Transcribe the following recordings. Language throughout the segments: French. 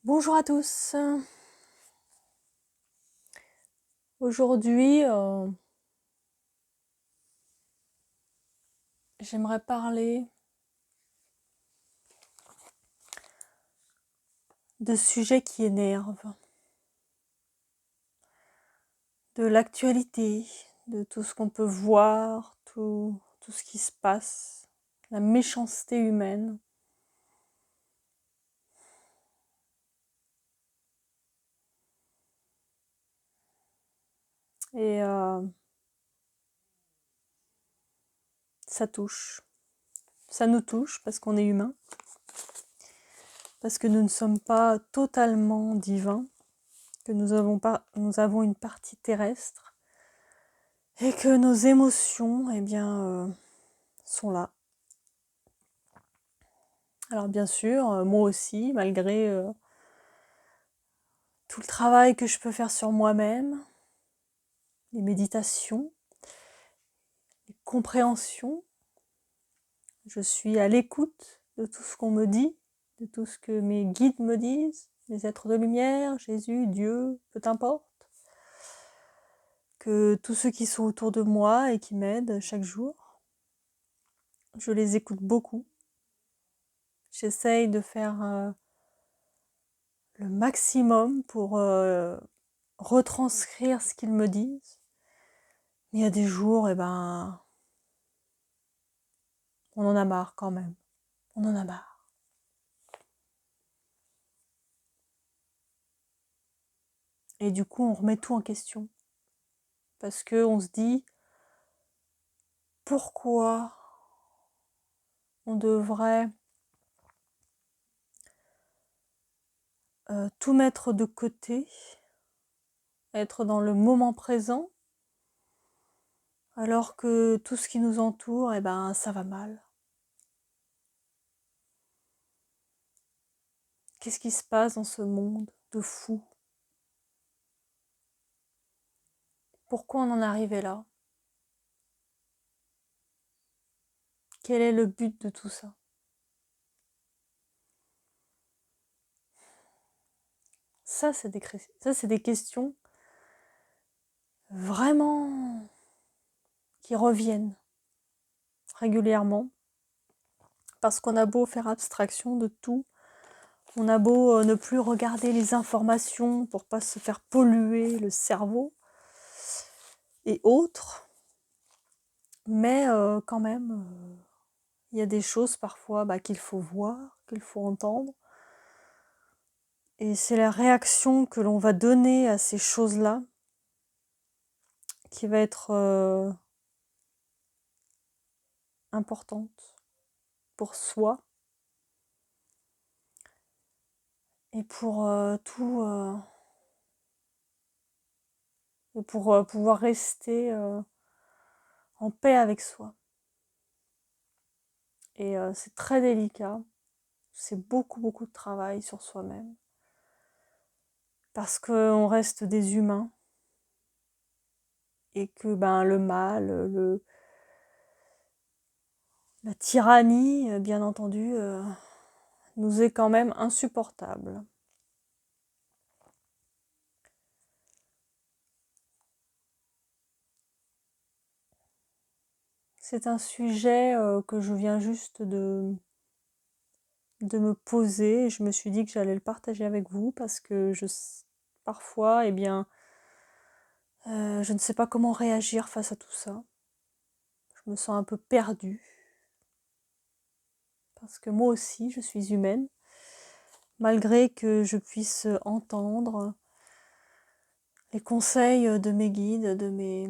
Bonjour à tous. Aujourd'hui, j'aimerais parler de sujets qui énervent, de l'actualité, de tout ce qu'on peut voir, tout ce qui se passe, la méchanceté humaine. Et ça touche. Ça nous touche parce qu'on est humain, parce que nous ne sommes pas totalement divins, que nous avons une partie terrestre et que nos émotions, sont là. Alors bien sûr, moi aussi, malgré tout le travail que je peux faire sur moi-même, les méditations, les compréhensions, je suis à l'écoute de tout ce qu'on me dit, de tout ce que mes guides me disent, les êtres de lumière, Jésus, Dieu, peu importe, que tous ceux qui sont autour de moi et qui m'aident chaque jour, je les écoute beaucoup. J'essaye de faire le maximum pour retranscrire ce qu'ils me disent. Mais il y a des jours, on en a marre quand même. On en a marre. Et du coup, on remet tout en question. Parce qu'on se dit, pourquoi on devrait tout mettre de côté, être dans le moment présent, alors que tout ce qui nous entoure, ça va mal. Qu'est-ce qui se passe dans ce monde de fou? Pourquoi on en est arrivé là? Quel est le but de tout ça? Ça, c'est des questions vraiment qui reviennent régulièrement. Parce qu'on a beau faire abstraction de tout, on a beau ne plus regarder les informations pour pas se faire polluer le cerveau et autres, mais quand même, il y a des choses parfois qu'il faut voir, qu'il faut entendre. Et c'est la réaction que l'on va donner à ces choses-là qui va être importante pour soi et pour et pour pouvoir rester en paix avec soi. Et c'est très délicat, c'est beaucoup de travail sur soi-même. Parce qu'on reste des humains et que le mal, la tyrannie, bien entendu, nous est quand même insupportable. C'est un sujet que je viens juste de me poser. Je me suis dit que j'allais le partager avec vous parce que parfois, je ne sais pas comment réagir face à tout ça. Je me sens un peu perdue. Parce que moi aussi, je suis humaine. Malgré que je puisse entendre les conseils de mes guides, de mes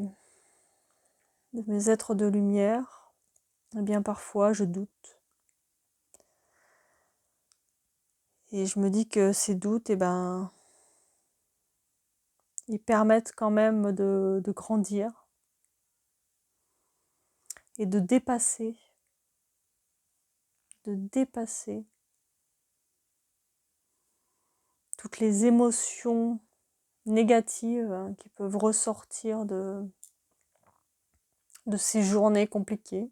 êtres de lumière, eh bien parfois je doute. Et je me dis que ces doutes, ils permettent quand même de grandir et de dépasser toutes les émotions négatives qui peuvent ressortir de ces journées compliquées.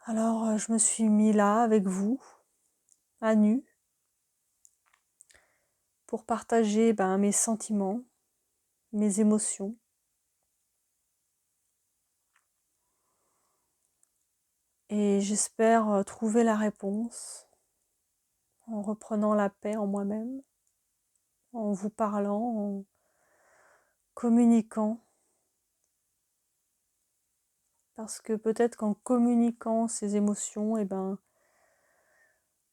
Alors je me suis mis là avec vous, à nu, pour partager mes sentiments, mes émotions. Et j'espère trouver la réponse en reprenant la paix en moi-même, en vous parlant, en communiquant. Parce que peut-être qu'en communiquant ces émotions,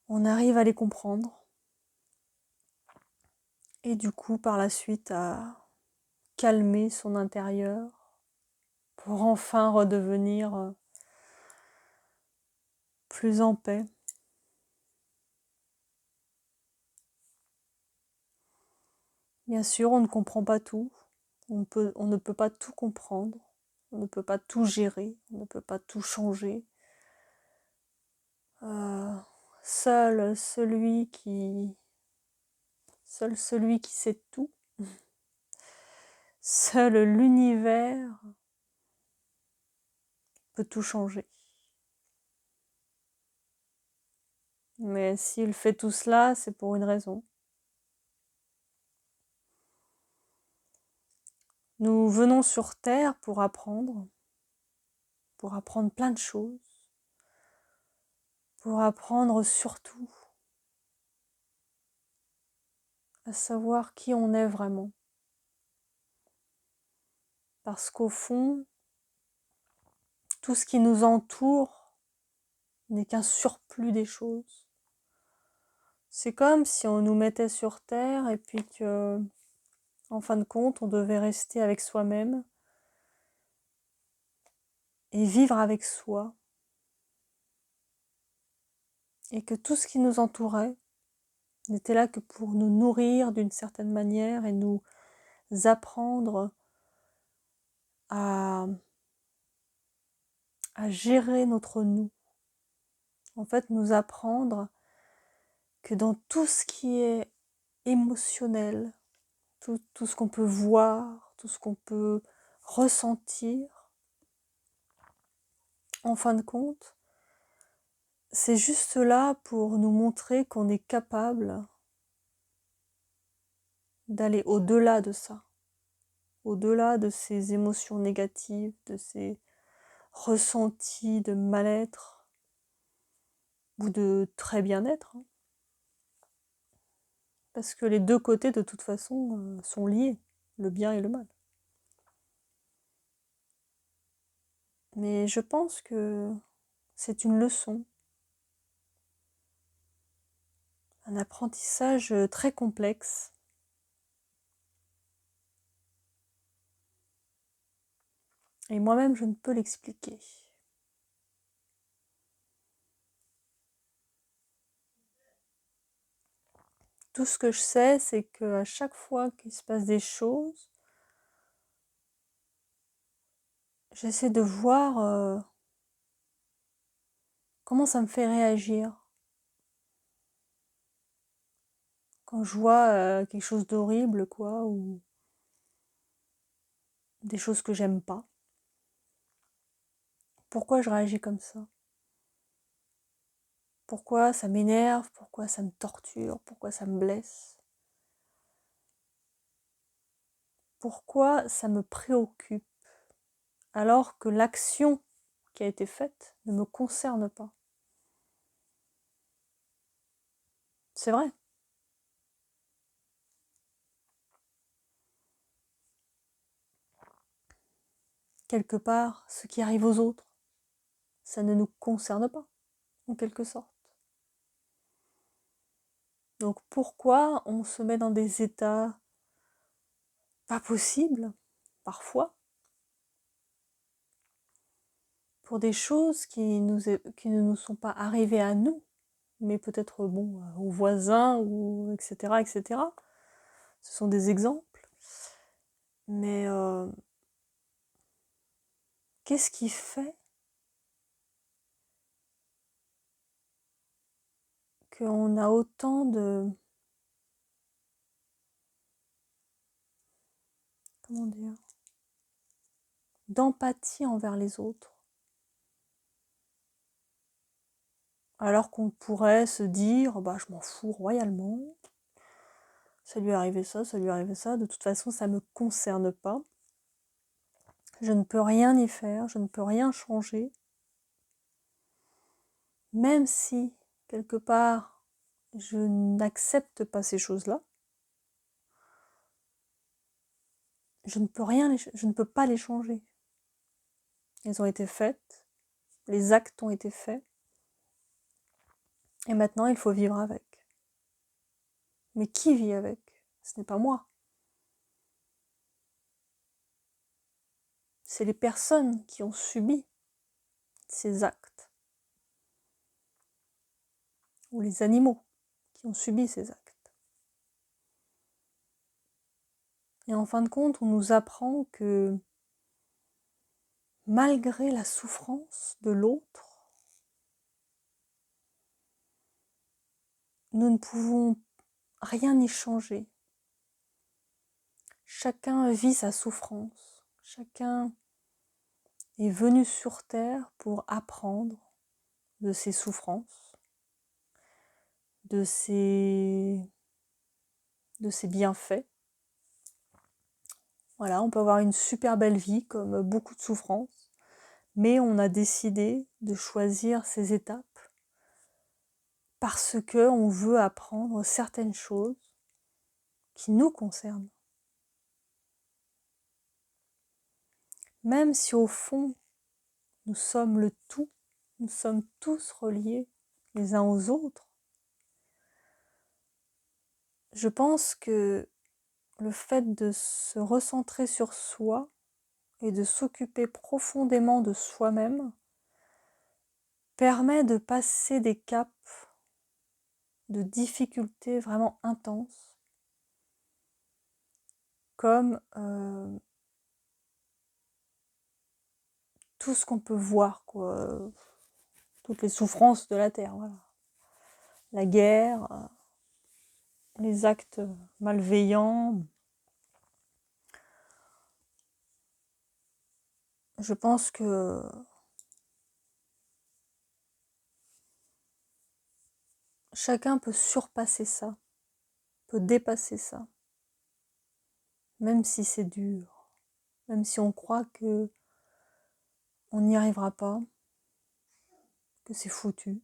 on arrive à les comprendre. Et du coup, par la suite, à calmer son intérieur pour enfin redevenir plus en paix. Bien sûr, on ne comprend pas tout, on ne peut pas tout comprendre, on ne peut pas tout gérer, on ne peut pas tout changer. Seul celui qui sait tout, seul l'univers peut tout changer. Mais s'il fait tout cela, c'est pour une raison. Nous venons sur Terre pour apprendre plein de choses, pour apprendre surtout à savoir qui on est vraiment. Parce qu'au fond, tout ce qui nous entoure n'est qu'un surplus des choses. C'est comme si on nous mettait sur Terre et puis que, en fin de compte, on devait rester avec soi-même et vivre avec soi. Et que tout ce qui nous entourait n'était là que pour nous nourrir d'une certaine manière et nous apprendre à gérer notre nous. En fait, nous apprendre que dans tout ce qui est émotionnel, tout ce qu'on peut voir, tout ce qu'on peut ressentir, en fin de compte, c'est juste là pour nous montrer qu'on est capable d'aller au-delà de ça, au-delà de ces émotions négatives, de ces ressentis de mal-être ou de très bien-être. Parce que les deux côtés, de toute façon, sont liés, le bien et le mal. Mais je pense que c'est une leçon, un apprentissage très complexe. Et moi-même, je ne peux l'expliquer. Tout ce que je sais, c'est qu'à chaque fois qu'il se passe des choses, j'essaie de voir comment ça me fait réagir. Quand je vois quelque chose d'horrible, quoi, ou des choses que j'aime pas. Pourquoi je réagis comme ça? Pourquoi ça m'énerve? Pourquoi ça me torture? Pourquoi ça me blesse? Pourquoi ça me préoccupe? Alors que l'action qui a été faite ne me concerne pas. C'est vrai. Quelque part, ce qui arrive aux autres, ça ne nous concerne pas, en quelque sorte. Donc pourquoi on se met dans des états pas possibles, parfois, pour des choses qui ne nous sont pas arrivées à nous, mais peut-être aux voisins, ou etc., etc. Ce sont des exemples. Mais qu'est-ce qui fait qu'on a autant comment dire, d'empathie envers les autres, alors qu'on pourrait se dire je m'en fous royalement, ça lui est arrivé ça, ça lui est arrivé ça, de toute façon ça ne me concerne pas. Je ne peux rien y faire, je ne peux rien changer. Même si, quelque part, je n'accepte pas ces choses-là, je ne peux pas les changer. Elles ont été faites, les actes ont été faits, et maintenant il faut vivre avec. Mais qui vit avec? Ce n'est pas moi. C'est les personnes qui ont subi ces actes, ou les animaux qui ont subi ces actes. Et en fin de compte, on nous apprend que malgré la souffrance de l'autre, nous ne pouvons rien y changer. Chacun vit sa souffrance. Chacun est venu sur Terre pour apprendre de ses souffrances, de ses bienfaits. Voilà, on peut avoir une super belle vie comme beaucoup de souffrances, mais on a décidé de choisir ces étapes parce que on veut apprendre certaines choses qui nous concernent. Même si au fond, nous sommes le tout, nous sommes tous reliés les uns aux autres, je pense que le fait de se recentrer sur soi et de s'occuper profondément de soi-même permet de passer des caps de difficultés vraiment intenses, comme tout ce qu'on peut voir, quoi, toutes les souffrances de la terre, voilà. La guerre, les actes malveillants. Je pense que chacun peut surpasser ça, peut dépasser ça, même si c'est dur, même si on croit que on n'y arrivera pas, que c'est foutu.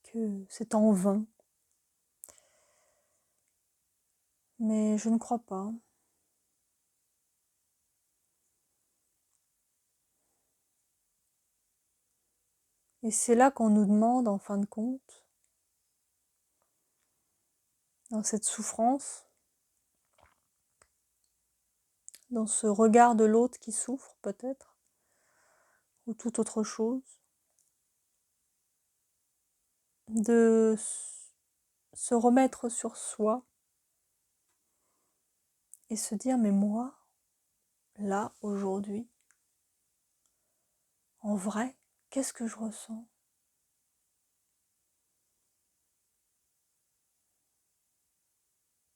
Que c'est en vain. Mais je ne crois pas. Et c'est là qu'on nous demande, en fin de compte, dans cette souffrance, dans ce regard de l'autre qui souffre peut-être, ou toute autre chose, de se remettre sur soi et se dire, mais moi, là, aujourd'hui, en vrai, qu'est-ce que je ressens?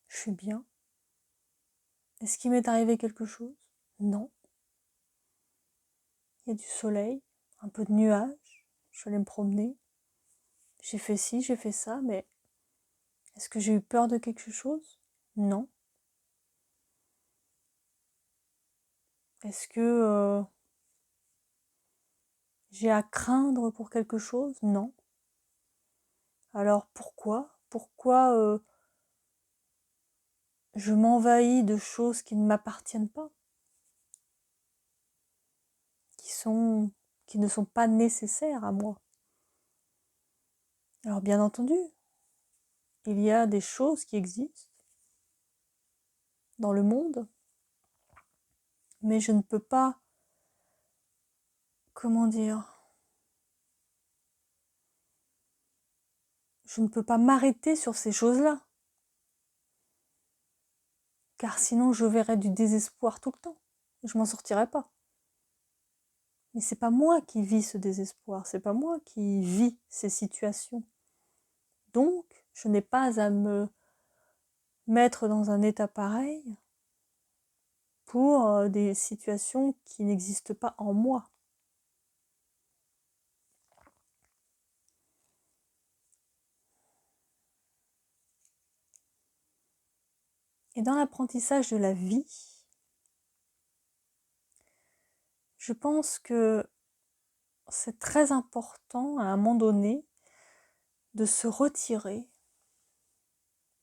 Je suis bien. Est-ce qu'il m'est arrivé quelque chose? Non. Il y a du soleil, un peu de nuages, je suis allée me promener, j'ai fait ci, j'ai fait ça, mais est-ce que j'ai eu peur de quelque chose? Non. Est-ce que j'ai à craindre pour quelque chose? Non. Alors pourquoi? Pourquoi je m'envahis de choses qui ne m'appartiennent pas, qui ne sont pas nécessaires à moi? Alors bien entendu, il y a des choses qui existent dans le monde, mais je ne peux pas, comment dire, je ne peux pas m'arrêter sur ces choses-là, car sinon je verrais du désespoir tout le temps, je m'en sortirais pas. Mais c'est pas moi qui vis ce désespoir, c'est pas moi qui vis ces situations. Donc, je n'ai pas à me mettre dans un état pareil pour des situations qui n'existent pas en moi. Et dans l'apprentissage de la vie, je pense que c'est très important à un moment donné de se retirer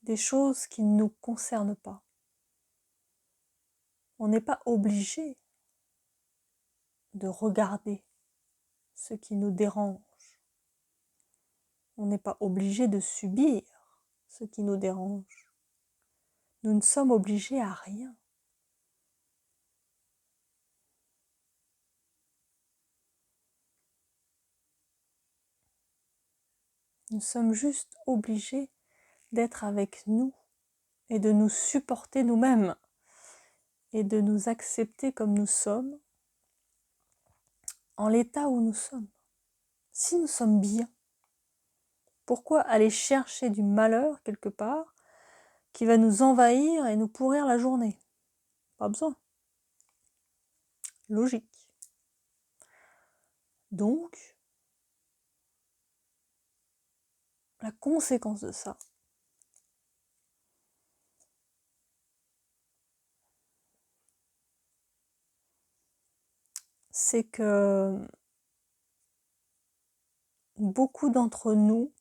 des choses qui ne nous concernent pas. On n'est pas obligé de regarder ce qui nous dérange. On n'est pas obligé de subir ce qui nous dérange. Nous ne sommes obligés à rien. Nous sommes juste obligés d'être avec nous et de nous supporter nous-mêmes et de nous accepter comme nous sommes, en l'état où nous sommes. Si nous sommes bien, pourquoi aller chercher du malheur quelque part qui va nous envahir et nous pourrir la journée? Pas besoin. Logique. Donc, la conséquence de ça, c'est que beaucoup d'entre nous,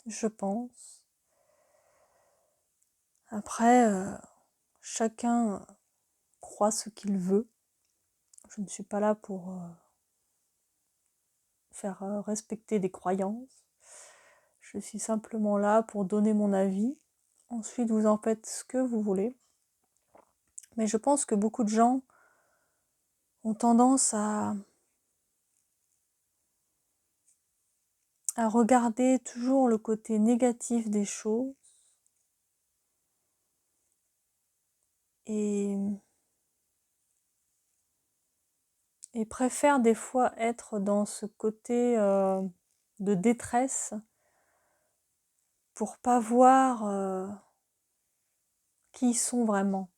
je pense, après, chacun croit ce qu'il veut. Je ne suis pas là pour faire respecter des croyances. Je suis simplement là pour donner mon avis. Ensuite, vous en faites ce que vous voulez. Mais je pense que beaucoup de gens ont tendance à regarder toujours le côté négatif des choses et préfèrent des fois être dans ce côté de détresse pour pas voir qui ils sont vraiment.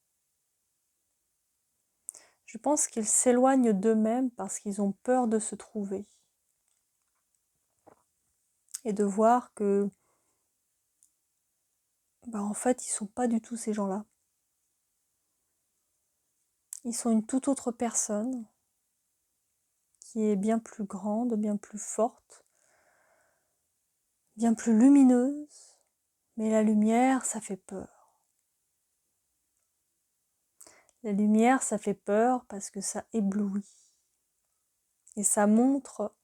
Je pense qu'ils s'éloignent d'eux-mêmes parce qu'ils ont peur de se trouver et de voir que en fait ils sont pas du tout ces gens-là. Ils sont une toute autre personne qui est bien plus grande, bien plus forte, bien plus lumineuse, mais la lumière, ça fait peur. La lumière, ça fait peur parce que ça éblouit. Et ça montre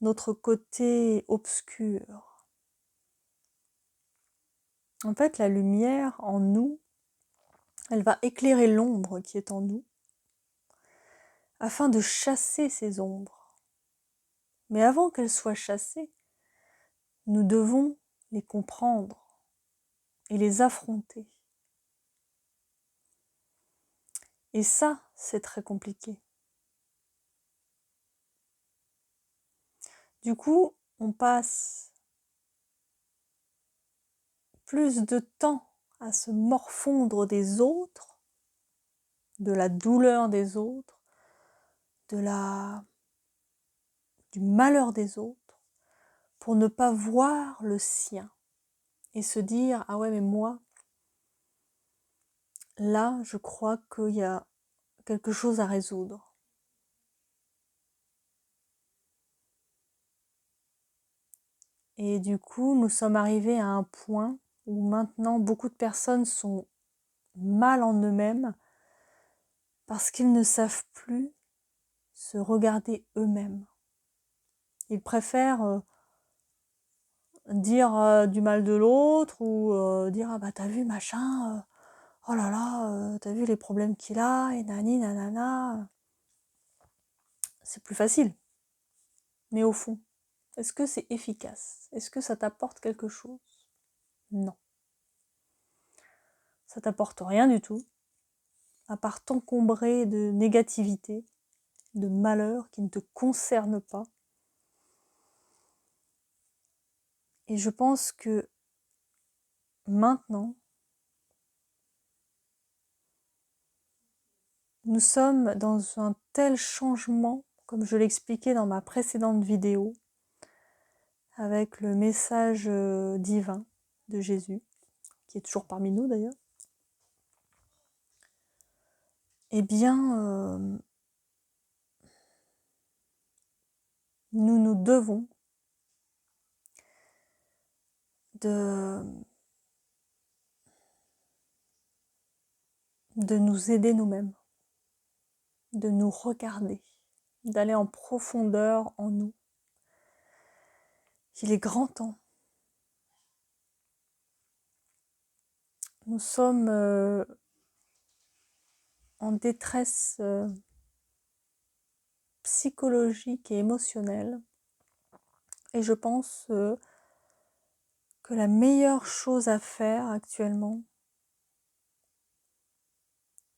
notre côté obscur. En fait, la lumière en nous, elle va éclairer l'ombre qui est en nous, afin de chasser ces ombres. Mais avant qu'elles soient chassées, nous devons les comprendre et les affronter. Et ça, c'est très compliqué. Du coup, on passe plus de temps à se morfondre des autres, de la douleur des autres, du malheur des autres, pour ne pas voir le sien et se dire « Ah ouais, mais moi, là, je crois qu'il y a quelque chose à résoudre. » Et du coup, nous sommes arrivés à un point où maintenant beaucoup de personnes sont mal en eux-mêmes parce qu'ils ne savent plus se regarder eux-mêmes. Ils préfèrent dire du mal de l'autre ou dire « Ah bah t'as vu machin, oh là là, t'as vu les problèmes qu'il a, et nani nanana. » C'est plus facile. Mais au fond, est-ce que c'est efficace? Est-ce que ça t'apporte quelque chose? Non. Ça t'apporte rien du tout, à part t'encombrer de négativité, de malheur qui ne te concerne pas. Et je pense que maintenant, nous sommes dans un tel changement, comme je l'expliquais dans ma précédente vidéo, avec le message divin de Jésus, qui est toujours parmi nous d'ailleurs. eh bien, nous devons de nous aider nous-mêmes, de nous regarder, d'aller en profondeur en nous. Il est grand temps. Nous sommes en détresse psychologique et émotionnelle. Et je pense que la meilleure chose à faire actuellement,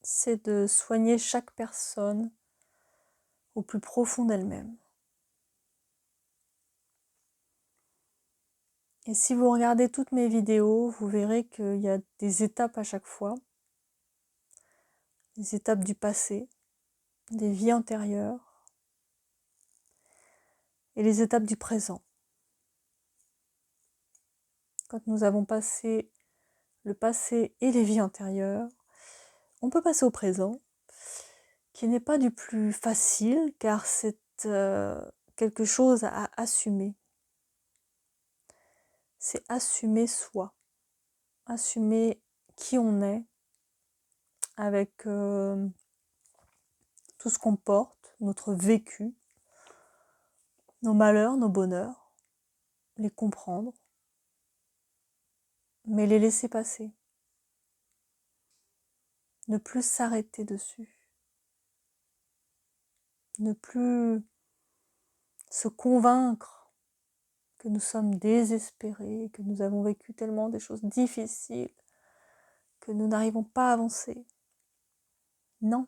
c'est de soigner chaque personne au plus profond d'elle-même. Et si vous regardez toutes mes vidéos, vous verrez qu'il y a des étapes à chaque fois, des étapes du passé, des vies antérieures et les étapes du présent. Quand nous avons passé le passé et les vies antérieures, on peut passer au présent, qui n'est pas du plus facile car c'est quelque chose à assumer. C'est assumer soi, assumer qui on est avec tout ce qu'on porte, notre vécu, nos malheurs, nos bonheurs, les comprendre, mais les laisser passer. Ne plus s'arrêter dessus. Ne plus se convaincre que nous sommes désespérés, que nous avons vécu tellement des choses difficiles, que nous n'arrivons pas à avancer. Non.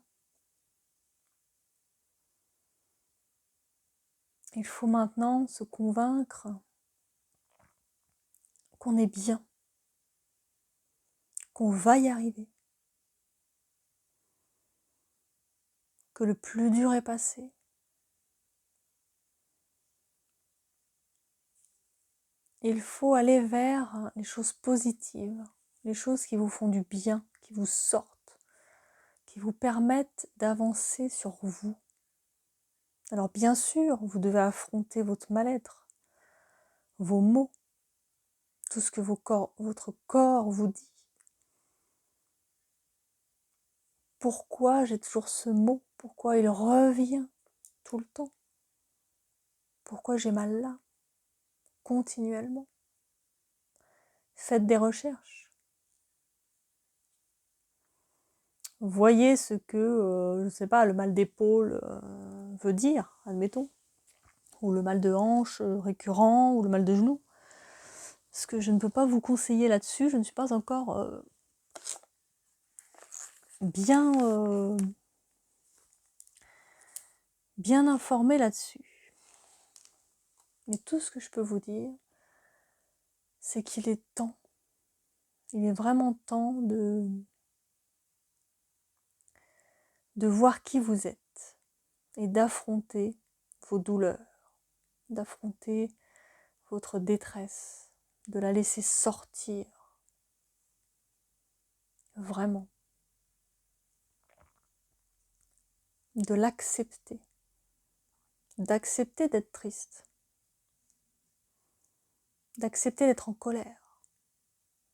Il faut maintenant se convaincre qu'on est bien, qu'on va y arriver, que le plus dur est passé. Il faut aller vers les choses positives, les choses qui vous font du bien, qui vous sortent, qui vous permettent d'avancer sur vous. Alors bien sûr, vous devez affronter votre mal-être, vos maux, tout ce que votre corps vous dit. Pourquoi j'ai toujours ce mot? Pourquoi il revient tout le temps? Pourquoi j'ai mal là? Continuellement. Faites des recherches. Voyez ce que, je ne sais pas, le mal d'épaule veut dire, admettons. Ou le mal de hanche récurrent, ou le mal de genou. Parce que je ne peux pas vous conseiller là-dessus, je ne suis pas encore bien informée là-dessus. Mais tout ce que je peux vous dire, c'est qu'il est temps, il est vraiment temps de voir qui vous êtes et d'affronter vos douleurs, d'affronter votre détresse, de la laisser sortir, vraiment, de l'accepter, d'accepter d'être triste, d'accepter d'être en colère,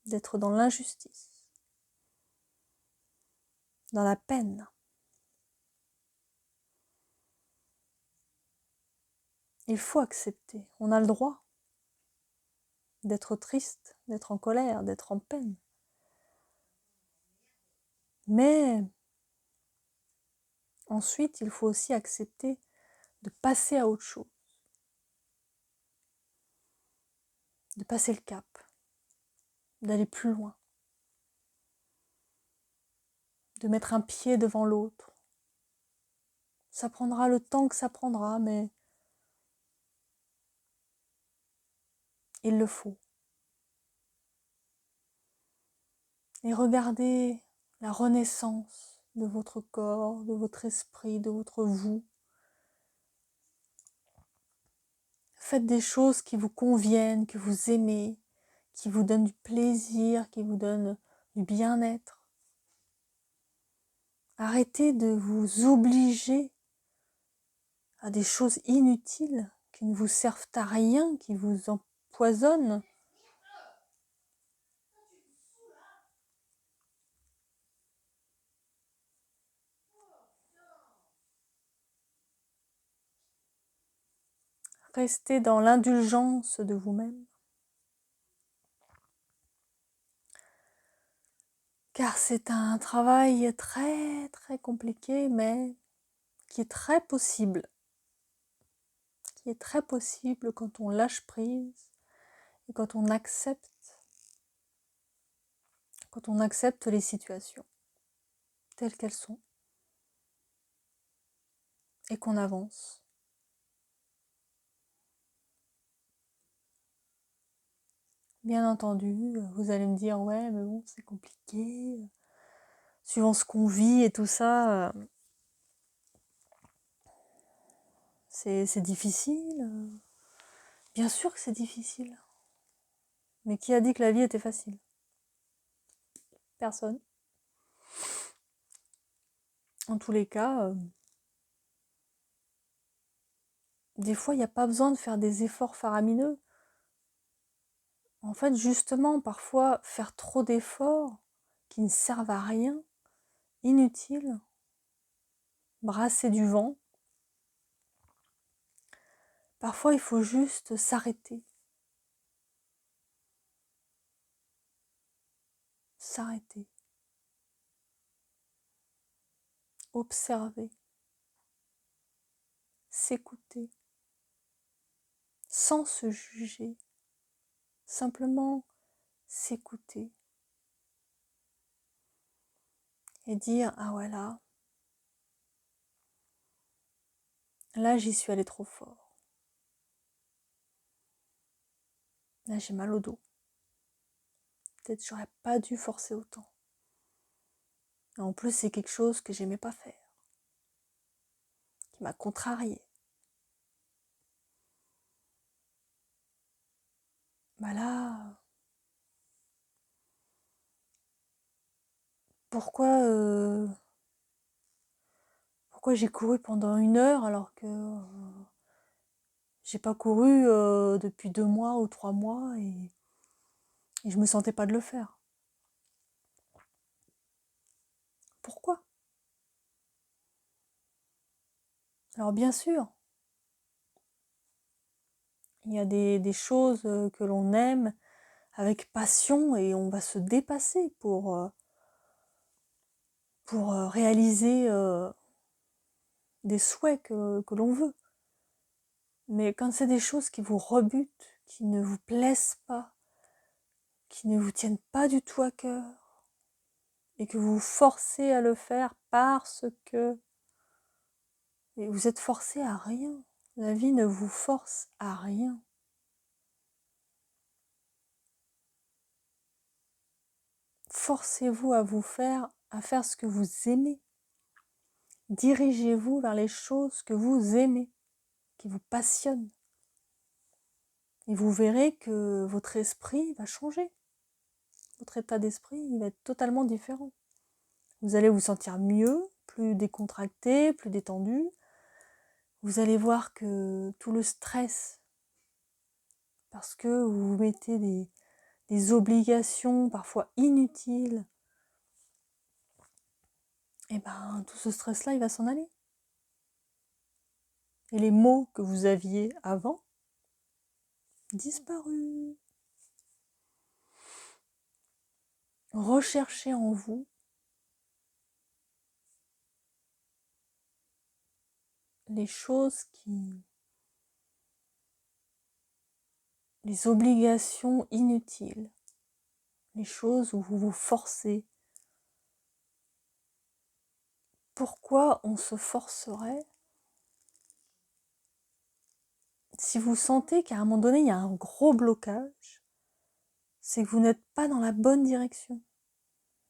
d'être dans l'injustice, dans la peine. Il faut accepter, on a le droit d'être triste, d'être en colère, d'être en peine. Mais ensuite, il faut aussi accepter de passer à autre chose, de passer le cap, d'aller plus loin, de mettre un pied devant l'autre. Ça prendra le temps que ça prendra, mais il le faut. Et regardez la renaissance de votre corps, de votre esprit, de votre vous. Faites des choses qui vous conviennent, que vous aimez, qui vous donnent du plaisir, qui vous donnent du bien-être. Arrêtez de vous obliger à des choses inutiles qui ne vous servent à rien, qui vous empoisonnent. Restez dans l'indulgence de vous-même. Car c'est un travail très très compliqué, mais qui est très possible. Qui est très possible quand on lâche prise et quand on accepte les situations telles qu'elles sont et qu'on avance. Bien entendu, vous allez me dire ouais mais bon c'est compliqué, suivant ce qu'on vit et tout ça, c'est difficile. Bien sûr que c'est difficile. Mais qui a dit que la vie était facile? Personne. En tous les cas, des fois il n'y a pas besoin de faire des efforts faramineux. En fait, justement, parfois, faire trop d'efforts qui ne servent à rien, inutiles, brasser du vent, parfois il faut juste s'arrêter. S'arrêter. Observer. S'écouter. Sans se juger. Simplement s'écouter. Et dire, ah ouais là j'y suis allée trop fort. Là j'ai mal au dos. Peut-être j'aurais pas dû forcer autant. Et en plus c'est quelque chose que j'aimais pas faire. Qui m'a contrariée. Bah là, pourquoi j'ai couru pendant 1 heure alors que j'ai pas couru depuis 2 mois ou 3 mois et je me sentais pas de le faire. Pourquoi? Alors bien sûr, il y a des choses que l'on aime avec passion et on va se dépasser pour réaliser des souhaits que l'on veut. Mais quand c'est des choses qui vous rebutent, qui ne vous plaisent pas, qui ne vous tiennent pas du tout à cœur, et que vous vous forcez à le faire parce que... Et vous êtes forcé à rien. La vie ne vous force à rien. Forcez-vous à faire ce que vous aimez. Dirigez-vous vers les choses que vous aimez, qui vous passionnent. Et vous verrez que votre esprit va changer. Votre état d'esprit, il va être totalement différent. Vous allez vous sentir mieux, plus décontracté, plus détendu. Vous allez voir que tout le stress, parce que vous vous mettez des obligations parfois inutiles, et ben tout ce stress-là, il va s'en aller. Et les mots que vous aviez avant, disparus. Recherchez en vous les choses les obligations inutiles, les choses où vous vous forcez. Pourquoi on se forcerait si vous sentez qu'à un moment donné, il y a un gros blocage, c'est que vous n'êtes pas dans la bonne direction.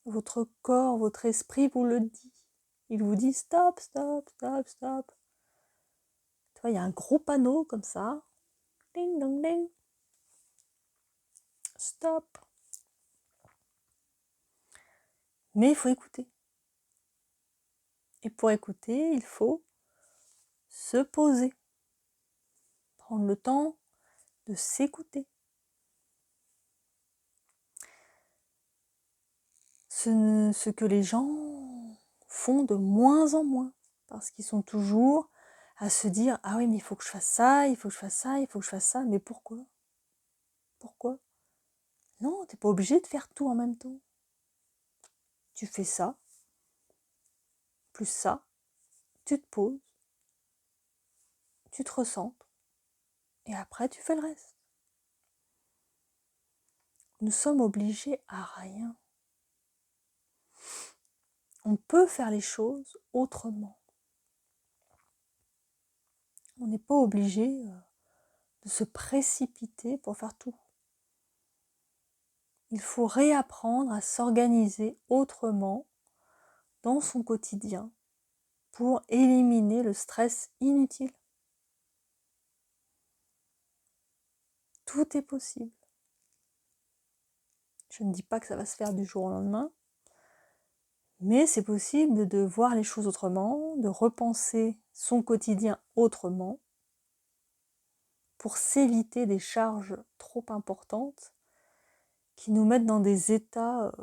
Votre corps, votre esprit vous le dit. Il vous dit stop, stop, stop, stop. Tu vois, il y a un gros panneau comme ça. Ding, dong, ding. Stop. Mais il faut écouter. Et pour écouter, il faut se poser, prendre le temps de s'écouter. Ce que les gens font de moins en moins, parce qu'ils sont toujours à se dire « Ah oui, mais il faut que je fasse ça, il faut que je fasse ça, il faut que je fasse ça. » Mais pourquoi? Pourquoi? Non, tu n'es pas obligé de faire tout en même temps. Tu fais ça, plus ça, tu te poses, tu te recentres, et après tu fais le reste. Nous sommes obligés à rien. On peut faire les choses autrement. On n'est pas obligé de se précipiter pour faire tout. Il faut réapprendre à s'organiser autrement dans son quotidien pour éliminer le stress inutile. Tout est possible. Je ne dis pas que ça va se faire du jour au lendemain, mais c'est possible de voir les choses autrement, de repenser son quotidien autrement pour s'éviter des charges trop importantes qui nous mettent dans des états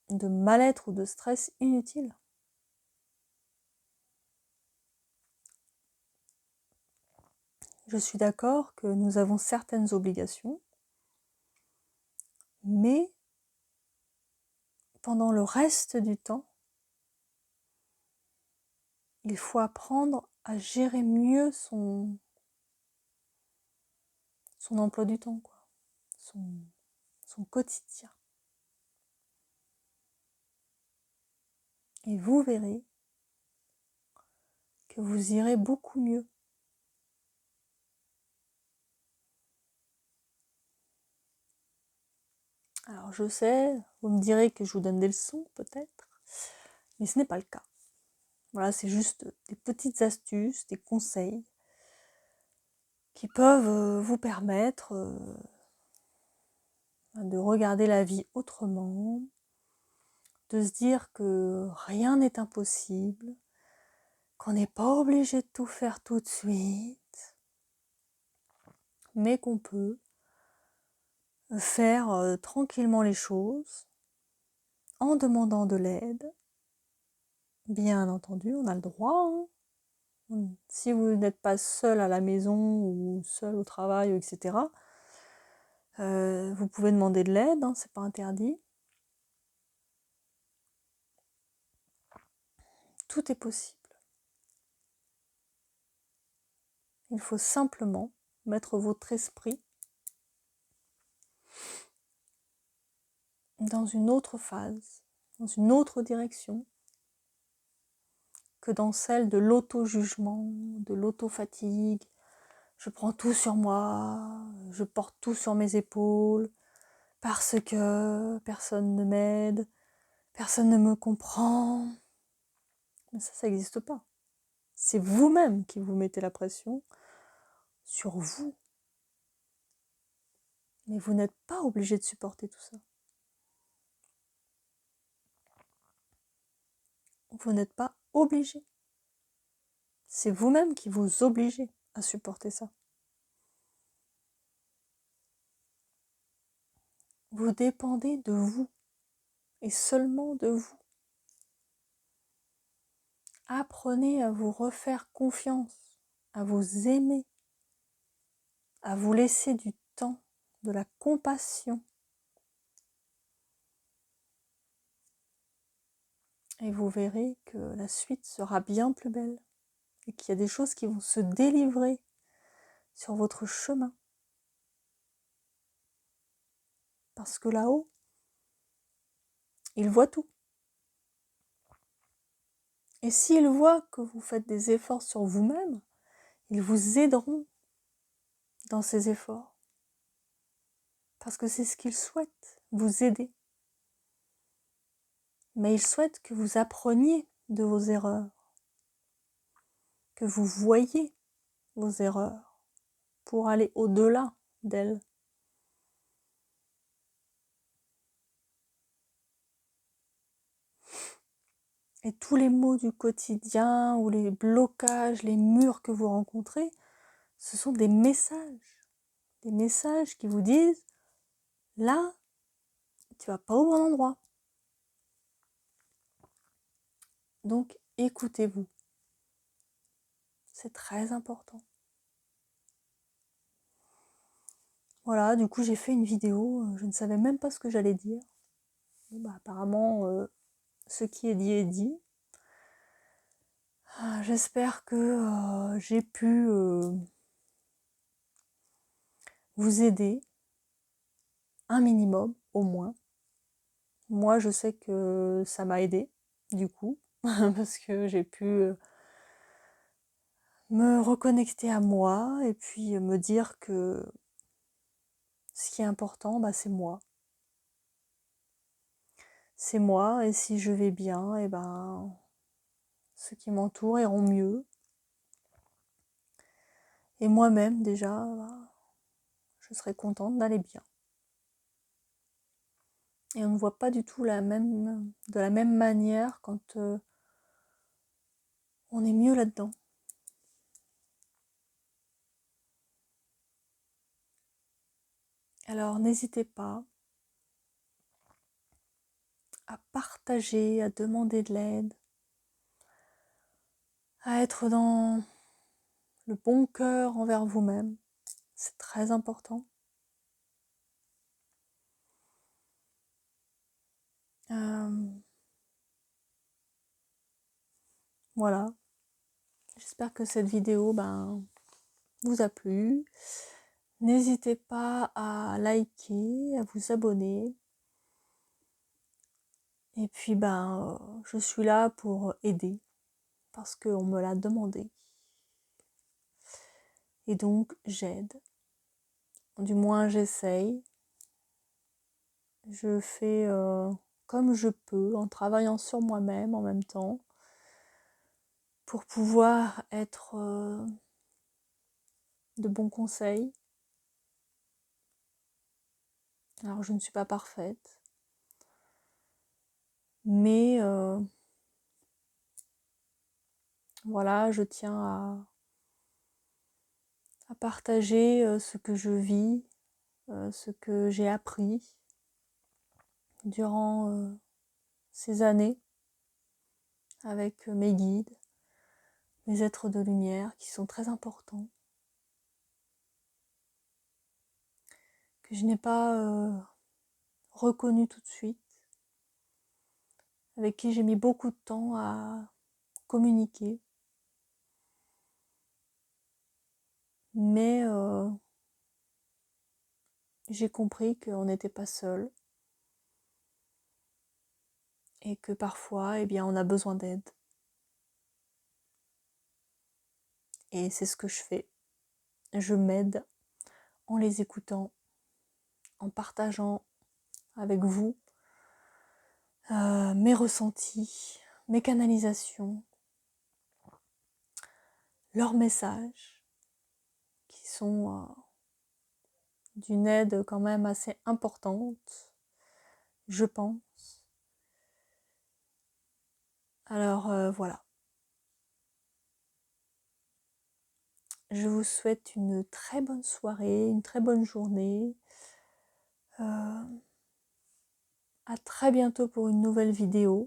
de mal-être ou de stress inutiles. Je suis d'accord que nous avons certaines obligations, mais pendant le reste du temps, il faut apprendre à gérer mieux son emploi du temps, quoi, son quotidien. Et vous verrez que vous irez beaucoup mieux. Alors je sais, vous me direz que je vous donne des leçons peut-être, mais ce n'est pas le cas. Voilà, c'est juste des petites astuces, des conseils qui peuvent vous permettre de regarder la vie autrement, de se dire que rien n'est impossible, qu'on n'est pas obligé de tout faire tout de suite, mais qu'on peut faire tranquillement les choses en demandant de l'aide. Bien entendu, on a le droit. Si vous n'êtes pas seul à la maison ou seul au travail, etc., vous pouvez demander de l'aide, c'est pas interdit. Tout est possible. Il faut simplement mettre votre esprit dans une autre phase, dans une autre direction que dans celle de l'auto-jugement, de l'auto-fatigue. Je prends tout sur moi, je porte tout sur mes épaules, parce que personne ne m'aide, personne ne me comprend. Mais ça n'existe pas. C'est vous-même qui vous mettez la pression sur vous. Mais vous n'êtes pas obligé de supporter tout ça. Vous n'êtes pas obligé. C'est vous-même qui vous obligez à supporter ça. Vous dépendez de vous et seulement de vous. Apprenez à vous refaire confiance, à vous aimer, à vous laisser du temps, de la compassion. Et vous verrez que la suite sera bien plus belle et qu'il y a des choses qui vont se délivrer sur votre chemin. Parce que là-haut, ils voient tout. Et s'ils voient que vous faites des efforts sur vous-même, ils vous aideront dans ces efforts. Parce que c'est ce qu'ils souhaitent, vous aider. Mais ils souhaitent que vous appreniez de vos erreurs, que vous voyiez vos erreurs pour aller au-delà d'elles. Et tous les maux du quotidien ou les blocages, les murs que vous rencontrez, ce sont des messages. Des messages qui vous disent, là, tu vas pas au bon endroit. Donc, écoutez-vous. C'est très important. Voilà, du coup, j'ai fait une vidéo. Je ne savais même pas ce que j'allais dire. Bon, bah, apparemment, ce qui est dit est dit. J'espère que j'ai pu vous aider un minimum, au moins. Moi, je sais que ça m'a aidé, du coup, parce que j'ai pu me reconnecter à moi et puis me dire que ce qui est important, bah, c'est moi. C'est moi, et si je vais bien, et ben, ceux qui m'entourent iront mieux. Et moi-même, déjà, bah, je serai contente d'aller bien. Et on ne voit pas du tout de la même manière quand on est mieux là-dedans. Alors n'hésitez pas à partager, à demander de l'aide, à être dans le bon cœur envers vous-même. C'est très important. Voilà. J'espère que cette vidéo vous a plu. N'hésitez pas à liker, à vous abonner. Et puis je suis là pour aider parce qu'on me l'a demandé. Et donc j'aide. Du moins j'essaye. Je fais comme je peux en travaillant sur moi-même en même temps pour pouvoir être de bons conseils. Alors je ne suis pas parfaite, mais voilà, je tiens à partager ce que je vis, ce que j'ai appris durant ces années avec mes guides, mes êtres de lumière qui sont très importants, que je n'ai pas reconnu tout de suite, avec qui j'ai mis beaucoup de temps à communiquer. Mais j'ai compris qu'on n'était pas seul et que parfois, eh bien, on a besoin d'aide. Et c'est ce que je fais. Je m'aide en les écoutant, en partageant avec vous mes ressentis, mes canalisations, leurs messages, qui sont d'une aide quand même assez importante, je pense. Alors voilà. Je vous souhaite une très bonne soirée, une très bonne journée. À très bientôt pour une nouvelle vidéo.